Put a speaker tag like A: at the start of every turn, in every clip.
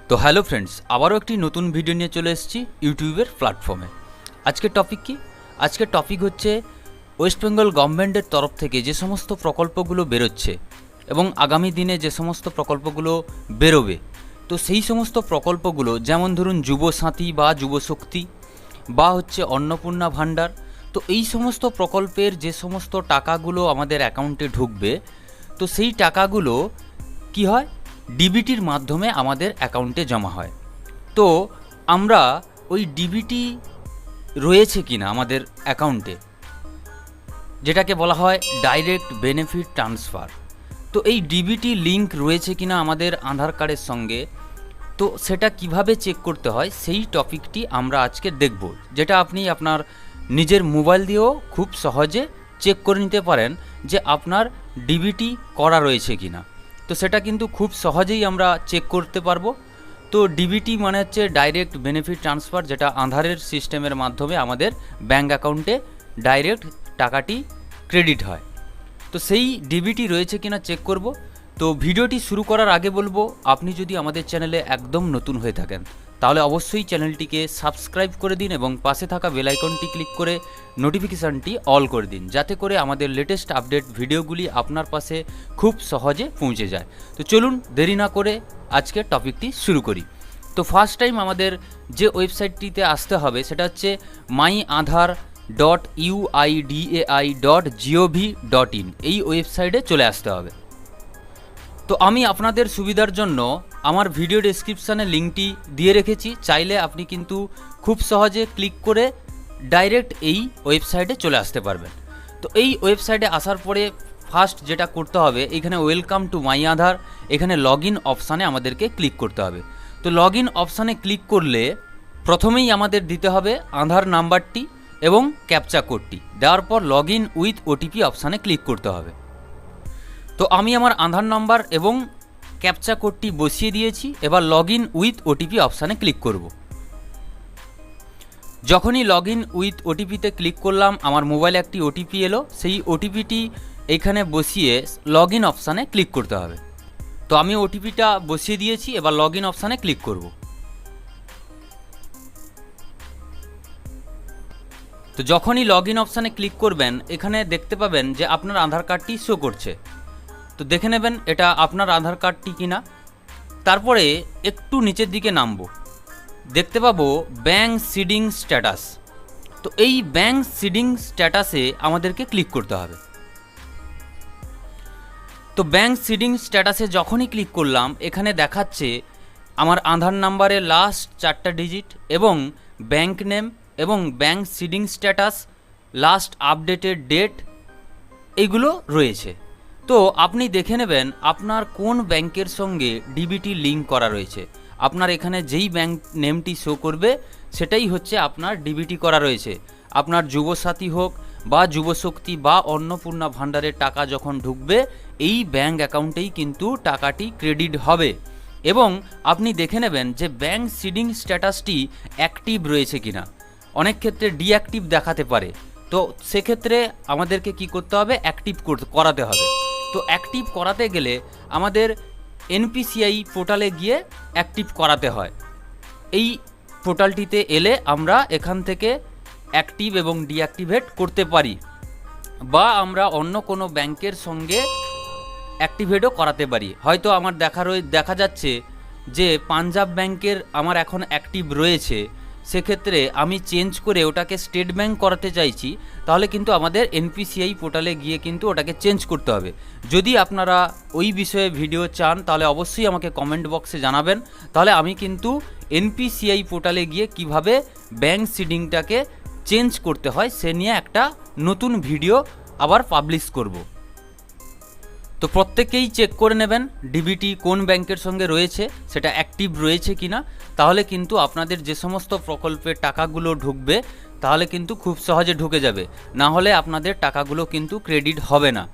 A: তো hello friends, আবারও একটি নতুন ভিডিও নিয়ে চলে এসেছি ইউটিউবের প্ল্যাটফর্মে। আজকের টপিক কি? আজকের টপিক হচ্ছে ওয়েস্ট বেঙ্গল গভর্নমেন্টের তরফ থেকে যে সমস্ত প্রকল্পগুলো বেরোচ্ছে এবং আগামী দিনে যে সমস্ত প্রকল্পগুলো বেরোবে, তো সেই সমস্ত প্রকল্পগুলো যেমন ধরুন যুবসাথী বা যুবশক্তি বা হচ্ছে অন্নপূর্ণা ভাণ্ডার। তো এই সমস্ত প্রকল্পের যে সমস্ত টাকাগুলো আমাদের অ্যাকাউন্টে ঢুকবে, তো সেই টাকাগুলো কি হয়, ডিবিটির মাধ্যমে আমাদের অ্যাকাউন্টে জমা হয়। তো আমরা ওই ডিবিটি রয়েছে কিনা আমাদের অ্যাকাউন্টে, যেটাকে বলা হয় ডাইরেক্ট বেনিফিট ট্রান্সফার, তো এই ডিবিটি লিঙ্ক রয়েছে কিনা আমাদের আধার কার্ডের সঙ্গে, তো সেটা কিভাবে চেক করতে হয় সেই টপিকটি আমরা আজকে দেখব, যেটা আপনি আপনার নিজের মোবাইল দিয়েও খুব সহজে চেক করে নিতে পারেন যে আপনার ডিবিটি করা রয়েছে কিনা। তো সেটা কিন্তু খুব সহজেই আমরা চেক করতে পারবো। তো ডিবিটি মানে হচ্ছে ডাইরেক্ট বেনিফিট ট্রান্সফার, যেটা আধারের সিস্টেমের মাধ্যমে আমাদের ব্যাঙ্ক অ্যাকাউন্টে ডাইরেক্ট টাকাটি ক্রেডিট হয়। তো সেই ডিবিটি রয়েছে কিনা চেক করব। তো ভিডিওটি শুরু করার আগে বলবো, আপনি যদি আমাদের চ্যানেলে একদম নতুন হয়ে থাকেন তাহলে অবশ্যই চ্যানেলটিকে সাবস্ক্রাইব করে দিন এবং পাশে থাকা বেল আইকনটি ক্লিক করে নোটিফিকেশানটি অল করে দিন, যাতে করে আমাদের লেটেস্ট আপডেট ভিডিওগুলি আপনার পাশে খুব সহজে পৌঁছে যায়। তো চলুন দেরি না করে আজকে টপিকটি শুরু করি। তো ফার্স্ট টাইম আমাদের যে ওয়েবসাইটটিতে আসতে হবে সেটা হচ্ছে myAadhar.uidai.gov.in, এই ওয়েবসাইটে চলে আসতে হবে। তো আমি আপনাদের সুবিধার জন্য আমার ভিডিও ডেসক্রিপশানে লিঙ্কটি দিয়ে রেখেছি, চাইলে আপনি কিন্তু খুব সহজে ক্লিক করে ডাইরেক্ট এই ওয়েবসাইটে চলে আসতে পারবেন। তো এই ওয়েবসাইটে আসার পরে ফার্স্ট যেটা করতে হবে, এখানে ওয়েলকাম টু মাই আধার, এখানে লগ ইন অপশানে আমাদেরকে ক্লিক করতে হবে। তো লগ ইন অপশানে ক্লিক করলে প্রথমেই আমাদের দিতে হবে আধার নাম্বারটি এবং ক্যাপচা কোডটি, দেওয়ার পর লগ ইন উইথ ওটিপি অপশানে ক্লিক করতে হবে। তো আমি আমার আধার নাম্বার এবং ক্যাপচা কোডটি বসিয়ে দিয়েছি, এবার লগ ইন উইথ ওটিপি অপশানে ক্লিক করব। যখনই লগ ইন উইথ ওটিপিতে ক্লিক করলাম, আমার মোবাইলে একটি ওটিপি এলো, সেই ওটিপিটি এখানে বসিয়ে লগ ইন অপশানে ক্লিক করতে হবে। তো আমি ওটিপিটা বসিয়ে দিয়েছি, এবার লগ ইন অপশানে ক্লিক করব। তো যখনই লগ ইন অপশানে ক্লিক করবেন, এখানে দেখতে পাবেন যে আপনার আধার কার্ডটি শো করছে। তো দেখে নেবেন এটা আপনার আধার কার্ডটি কিনা। তারপরে একটু নিচের দিকে নামবো, দেখতে পাবো ব্যাঙ্ক সিডিং স্ট্যাটাস। তো এই ব্যাঙ্ক সিডিং স্ট্যাটাসে আমাদেরকে ক্লিক করতে হবে। তো ব্যাঙ্ক সিডিং স্ট্যাটাসে যখনই ক্লিক করলাম, এখানে দেখাচ্ছে আমার আধার নাম্বারের লাস্ট 4টা ডিজিট এবং ব্যাঙ্ক নেম এবং bank seeding status, last updated date, এইগুলো রয়েছে। তো আপনি দেখে নেবেন আপনার কোন ব্যাংকের সঙ্গে ডিবিটি লিঙ্ক করা রয়েছে। আপনার এখানে যেই ব্যাংক নেমটি শো করবে সেটাই হচ্ছে আপনার ডিবিটি করা রয়েছে। আপনার যুবসাথী হোক বা যুবশক্তি বা অন্নপূর্ণা ভাণ্ডারের টাকা যখন ঢুকবে, এই ব্যাংক অ্যাকাউন্টেই কিন্তু টাকাটি ক্রেডিট হবে। এবং আপনি দেখে নেবেন যে ব্যাংক সিডিং স্ট্যাটাসটি অ্যাক্টিভ রয়েছে কিনা। অনেক ক্ষেত্রে ডিঅ্যাক্টিভ দেখাতে পারে, তো সেক্ষেত্রে আমাদেরকে কি করতে হবে, অ্যাক্টিভ করাতে হবে। তো অ্যাক্টিভ করাতে গেলে আমাদের এনপিসিআই পোর্টালে গিয়ে অ্যাক্টিভ করাতে হয়। এই পোর্টালটিতে এলে আমরা এখান থেকে অ্যাক্টিভ এবং ডিঅ্যাক্টিভেট করতে পারি, বা আমরা অন্য কোনো ব্যাংকের সঙ্গে অ্যাক্টিভেটও করাতে পারি। হয়তো আমার দেখা যাচ্ছে যে পাঞ্জাব ব্যাংকের আমার এখন অ্যাক্টিভ রয়েছে, সেক্ষেত্রে আমি চেঞ্জ করে ওটাকে স্টেট ব্যাংক করাতে চাইছি, তাহলে কিন্তু আমাদের এনপিসিআই পোর্টালে গিয়ে কিন্তু ওটাকে চেঞ্জ করতে হবে। যদি আপনারা ওই বিষয়ে ভিডিও চান তাহলে অবশ্যই আমাকে কমেন্ট বক্সে জানাবেন, তাহলে আমি কিন্তু এনপিসিআই পোর্টালে গিয়ে কিভাবে ব্যাংক সিডিংটাকে চেঞ্জ করতে হয় সে নিয়ে একটা নতুন ভিডিও আবার পাবলিশ করব। তো প্রত্যেকেই চেক করে নেবেন ডিবিটি কোন ব্যাংকের সঙ্গে রয়েছে, সেটা অ্যাক্টিভ রয়েছে কিনা, তাহলে কিন্তু আপনাদের যে সমস্ত প্রকল্পের টাকাগুলো ঢুকবে তাহলে কিন্তু খুব সহজে ঢুকে যাবে, না হলে আপনাদের টাকাগুলো কিন্তু ক্রেডিট হবে না।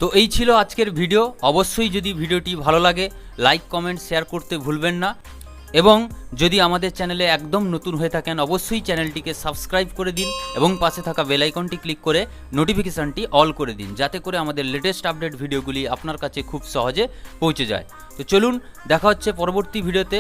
A: তো এই ছিল আজকের ভিডিও। অবশ্যই যদি ভিডিওটি ভালো লাগে লাইক কমেন্ট শেয়ার করতে ভুলবেন না, এবং যদি আমাদের চ্যানেলে একদম নতুন হয়ে থাকেন অবশ্যই চ্যানেলটিকে সাবস্ক্রাইব করে দিন এবং পাশে থাকা বেল আইকনটি ক্লিক করে নোটিফিকেশানটি অল করে দিন, যাতে করে আমাদের লেটেস্ট আপডেট ভিডিওগুলি আপনার কাছে খুব সহজে পৌঁছে যায়। তো চলুন দেখা হচ্ছে পরবর্তী ভিডিওতে।